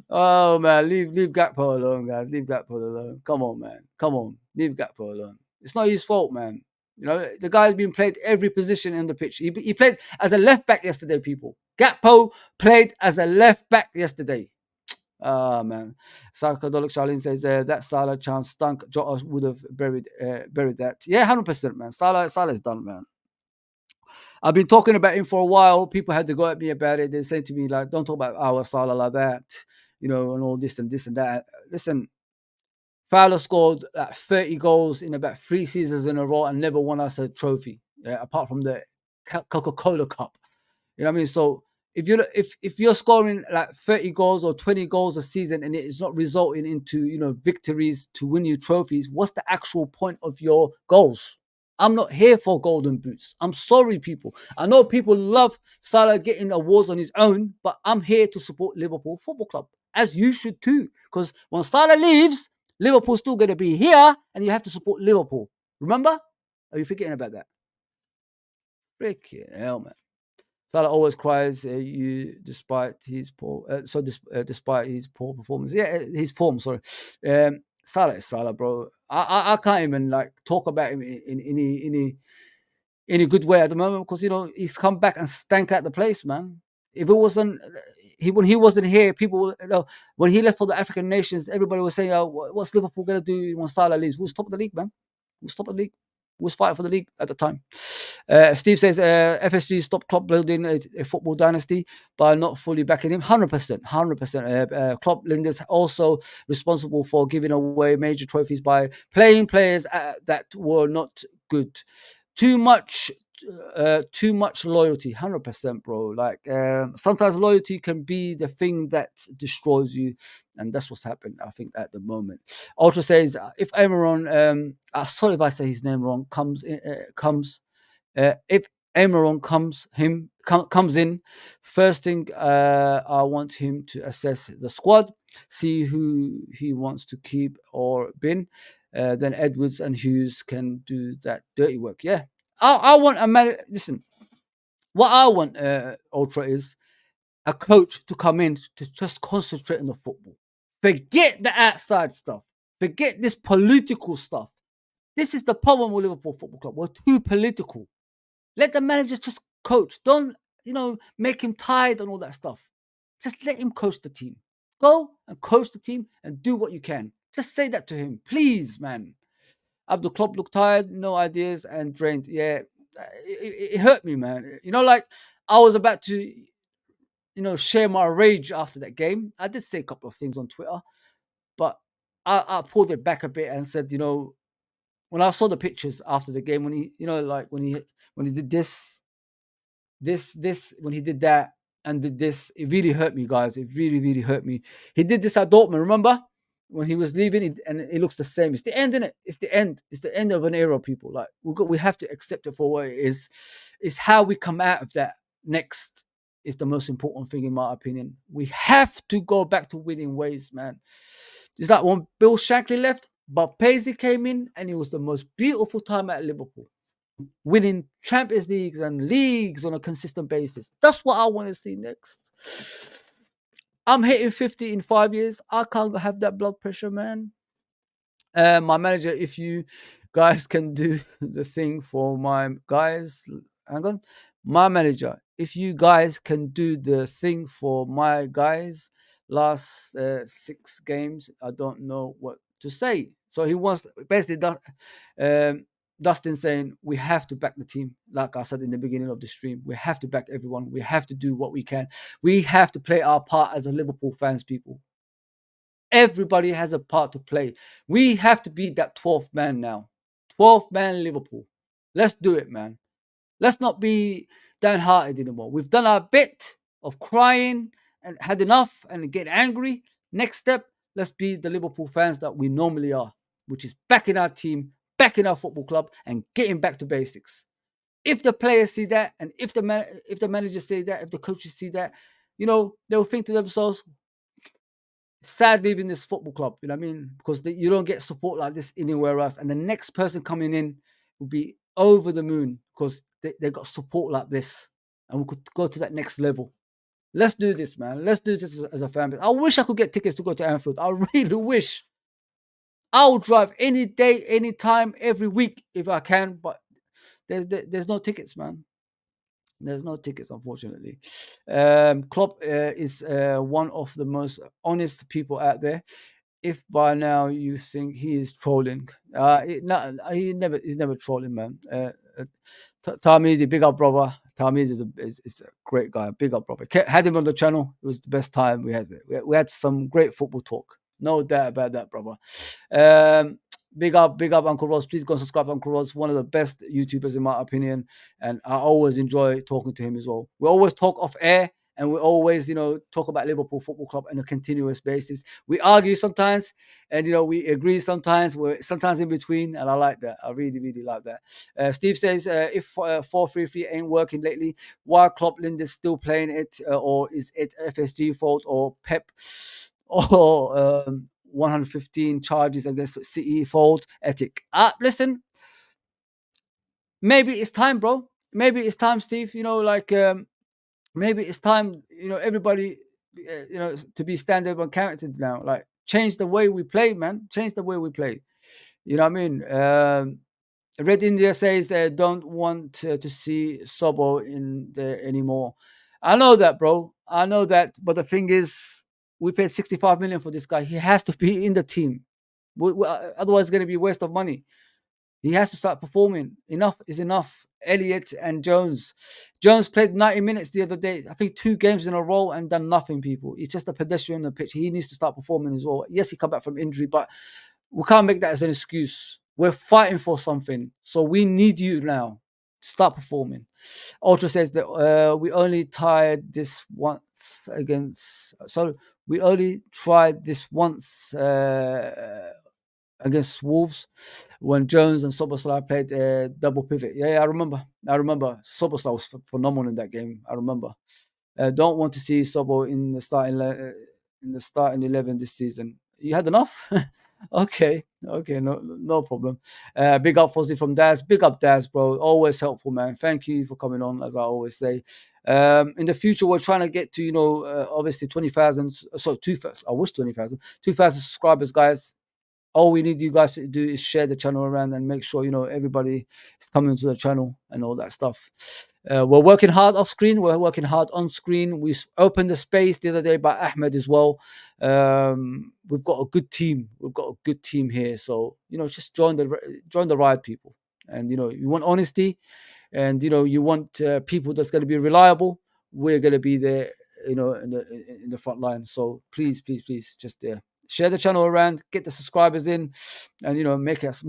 Oh, man, leave Gakpo alone, guys. Leave Gakpo alone. Come on, man. Come on. Leave Gakpo alone. It's not his fault, man. The guy's been played every position in the pitch. He played as a left back yesterday, people. Gakpo played as a left back yesterday. Oh, man. Psychedelic Charlene says that Salah chance stunk. Jota would have buried that. Yeah, 100%, man. Salah's done, man. I've been talking about him for a while. People had to go at me about it. They say to me, like, don't talk about our Salah like that, and all this and this and that. Listen, Fowler scored 30 goals in about 3 seasons in a row and never won us a trophy, apart from the Coca-Cola Cup. You know what I mean? So if you're scoring like 30 goals or 20 goals a season and it's not resulting into victories to win you trophies, what's the actual point of your goals? I'm not here for golden boots. I'm sorry, people. I know people love Salah getting awards on his own, but I'm here to support Liverpool Football Club, as you should too. Because when Salah leaves, Liverpool's still going to be here, and you have to support Liverpool. Remember? Are you forgetting about that? Freaking hell, man. Salah always cries despite his poor despite his poor performance. Yeah, his form. Sorry, Salah is Salah, bro. I can't even talk about him in any good way at the moment because he's come back and stank out the place, man. If it wasn't when he wasn't here, people when he left for the African nations, everybody was saying, "What's Liverpool gonna do when Salah leaves? We'll stop the league, man. We'll stop the league." was fighting for the league at the time. Steve says FSG stopped Klopp building a football dynasty by not fully backing him. 100%, 100%. Klopp Linders also responsible for giving away major trophies by playing players that were not good. Too much loyalty. 100%, bro. Like sometimes loyalty can be the thing that destroys you, and that's what's happened, I think, at the moment. Ultra says if Amaron, sorry if I say his name wrong, if Amaron comes in, first thing I want him to assess the squad, see who he wants to keep or bin. Then Edwards and Hughes can do that dirty work. Yeah, I want a man. Listen, what I want, Ultra, is a coach to come in to just concentrate on the football. Forget the outside stuff. Forget this political stuff. This is the problem with Liverpool Football Club. We're too political. Let the manager just coach. Don't, make him tired and all that stuff. Just let him coach the team. Go and coach the team and do what you can. Just say that to him. Please, man. Abdul Klopp looked tired, no ideas, and drained. Yeah, it hurt me, man. Like I was about to, share my rage after that game. I did say a couple of things on Twitter, but I pulled it back a bit and said, when I saw the pictures after the game, when he, like when he did this, when he did that and did this, it really hurt me, guys. It really, really hurt me. He did this at Dortmund, remember? When he was leaving, and it looks the same. It's the end, isn't it? It's the end. It's the end of an era, people. Like we have to accept it for what it is. It's how we come out of that next is the most important thing, in my opinion. We have to go back to winning ways, man. It's like when Bill Shankly left, but Paisley came in, and it was the most beautiful time at Liverpool, winning Champions Leagues and leagues on a consistent basis. That's what I want to see next. I'm hitting 50 in 5 years. I can't have that blood pressure, man. My manager, if you guys can do the thing for my guys, hang on. My manager, if you guys can do the thing for my guys, last 6 games, I don't know what to say. So he wants basically Dustin saying we have to back the team. Like I said in the beginning of the stream, we have to back everyone. We have to do what we can. We have to play our part as a Liverpool fans, people. Everybody has a part to play. We have to be that 12th man now. 12th man Liverpool. Let's do it, man. Let's not be downhearted anymore. We've done our bit of crying and had enough and get angry. Next step, let's be the Liverpool fans that we normally are, which is backing our team, backing our football club, and getting back to basics. If the players see that, and if the managers see that, if the coaches see that, they'll think to themselves, sad leaving this football club, you know what I mean? Because you don't get support like this anywhere else. And the next person coming in will be over the moon because they got support like this. And we could go to that next level. Let's do this, man. Let's do this as a fan base. I wish I could get tickets to go to Anfield. I really wish. I'll drive any day, any time, every week if I can. But there's no tickets, man. There's no tickets, unfortunately. Klopp is one of the most honest people out there. If by now you think he is trolling, he's never trolling, man. Tamizi, big up, brother. Tamizi is a great guy, big up, brother. Had him on the channel. It was the best time we had. We had some great football talk. No doubt about that, brother. Big up, Uncle Ross. Please go and subscribe, Uncle Ross. One of the best YouTubers, in my opinion. And I always enjoy talking to him as well. We always talk off air, and we always, talk about Liverpool Football Club on a continuous basis. We argue sometimes, and, we agree sometimes. We're sometimes in between, and I like that. I really, really like that. Steve says, if 4-3-3 ain't working lately, why Klopp Linde's still playing it? Or is it FSG fault or Pep? Or 115 charges against City fault ethic. Listen, maybe it's time, bro. Maybe it's time, Steve. Maybe it's time. Everybody, to be stand-up and counted now. Like, change the way we play, man. Change the way we play. You know what I mean? Red India says don't want to see Sobo in there anymore. I know that, bro. I know that. But the thing is, we paid 65 million for this guy. He has to be in the team. Otherwise, it's going to be a waste of money. He has to start performing. Enough is enough. Elliott and Jones. Jones played 90 minutes the other day. I think 2 games in a row and done nothing, people. He's just a pedestrian on the pitch. He needs to start performing as well. Yes, he come back from injury, but we can't make that as an excuse. We're fighting for something. So we need you now. Start performing. Ultra says that we only tried this once against. So we only tried this once against Wolves when Jones and Soboslai played double pivot. Yeah, I remember. Soboslai was phenomenal in that game. I remember. Don't want to see Sobo in the starting 11 this season. You had enough? Okay, no problem. Big up Fozzy from Daz. Big up Daz, bro. Always helpful, man. Thank you for coming on, as I always say. In the future, we're trying to get to, obviously 20,000. So 2,000. I wish 20,000. 2,000 subscribers, guys. All we need you guys to do is share the channel around and make sure everybody is coming to the channel and all that stuff. We're working hard off screen. We're working hard on screen. We opened the space the other day by Ahmed as well. We've got a good team. We've got a good team here. So just join the ride, people. And you want honesty, and you want people that's going to be reliable. We're going to be there, in the front line. So please, just share the channel around, get the subscribers in, and make us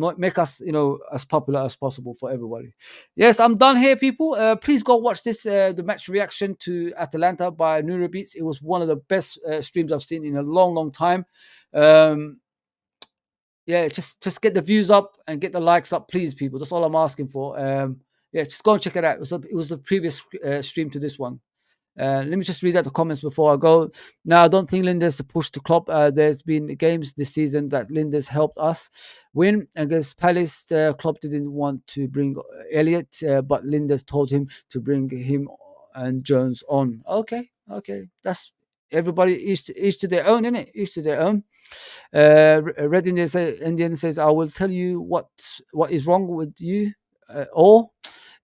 as popular as possible for everybody. Yes, I'm done here, people. Please go watch this the match reaction to Atalanta by Beats. It was one of the best streams I've seen in a long time. Yeah, just get the views up and get the likes up, please, people. That's all I'm asking for. Yeah, just go and check it out. It was the previous stream to this one. Let me just read out the comments before I go. Now, I don't think Lindes pushed the Klopp. There's been games this season that Lindes helped us win. Against Palace, Klopp didn't want to bring Elliott, but Lindes told him to bring him and Jones on. Okay. That's everybody each to their own, innit? Each to their own. Red Indian says, I will tell you what is wrong with you, or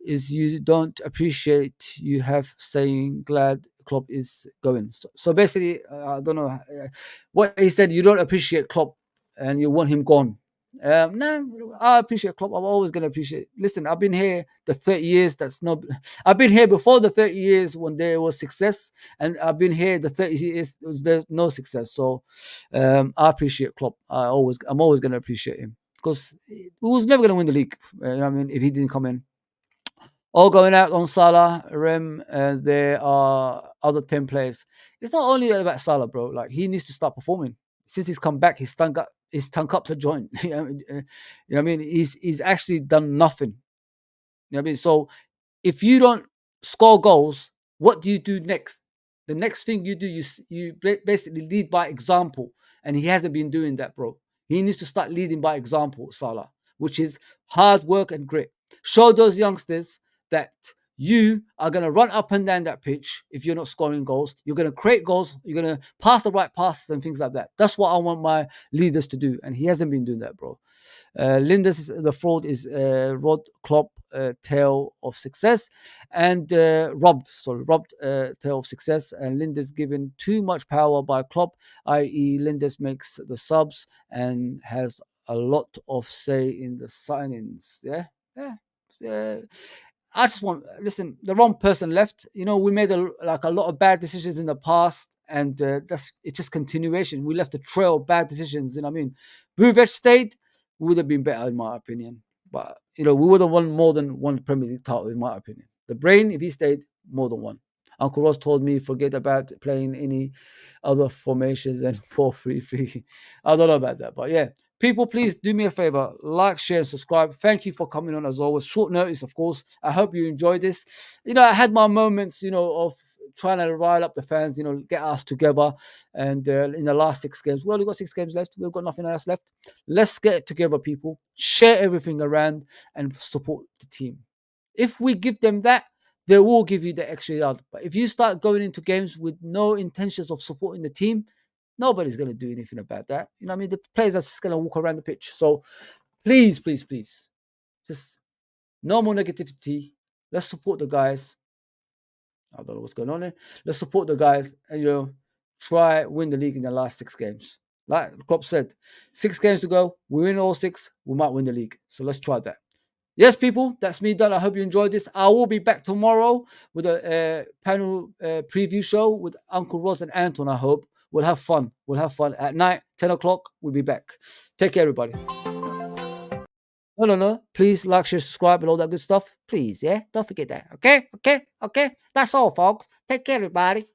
is you don't appreciate you have saying glad Klopp is going. So basically, I don't know what he said. You don't appreciate Klopp and you want him gone. No, I appreciate Klopp. I'm always going to appreciate. Listen, I've been here the 30 years. I've been here before the 30 years when there was success, and I've been here the 30 years there's no success. So I appreciate Klopp. I'm always going to appreciate him, because he was never going to win the league. I mean, if he didn't come in. All going out on Salah, Rem, there are other 10 players. It's not only about Salah, bro. Like, he needs to start performing. Since he's come back, he's stunk up the joint. You know what I mean? He's actually done nothing. You know what I mean? So if you don't score goals, what do you do next? The next thing you do, you basically lead by example. And he hasn't been doing that, bro. He needs to start leading by example, Salah, which is hard work and grit. Show those youngsters that you are going to run up and down that pitch if you're not scoring goals. You're going to create goals. You're going to pass the right passes and things like that. That's what I want my leaders to do. And he hasn't been doing that, bro. Lindes, the fraud is Rod Klopp, tale of success, and robbed tale of success. And Lindes given too much power by Klopp, i.e. Lindes makes the subs and has a lot of say in the signings. Yeah. I just listen, the wrong person left. We made a lot of bad decisions in the past, and it's just continuation. We left a trail of bad decisions. You know what I mean? Buvac stayed, we would have been better, in my opinion. But we would have won more than one Premier League title, in my opinion. The Brain, if he stayed, more than one. Uncle Ross told me forget about playing any other formations than 4-3-3. I don't know about that, but yeah. People, please do me a favor, like, share, and subscribe. Thank you for coming on as always. Short notice, of course. I hope you enjoyed this. I had my moments, of trying to rile up the fans, get us together. And in the last 6 games, we only got 6 games left. We've got nothing else left. Let's get it together, people. Share everything around and support the team. If we give them that, they will give you the extra yard. But if you start going into games with no intentions of supporting the team, nobody's going to do anything about that. You know what I mean? The players are just going to walk around the pitch. So please, just no more negativity. Let's support the guys. I don't know what's going on there. Let's support the guys and, try win the league in the last 6 games. Like Klopp said, 6 games to go. We win all 6. We might win the league. So let's try that. Yes, people, that's me done. I hope you enjoyed this. I will be back tomorrow with a panel preview show with Uncle Ross and Anton. I hope we'll have fun. We'll have fun at night, 10 o'clock. We'll be back. Take care, everybody. No. Please like, share, subscribe, and all that good stuff. Please, yeah. Don't forget that. Okay. That's all, folks. Take care, everybody.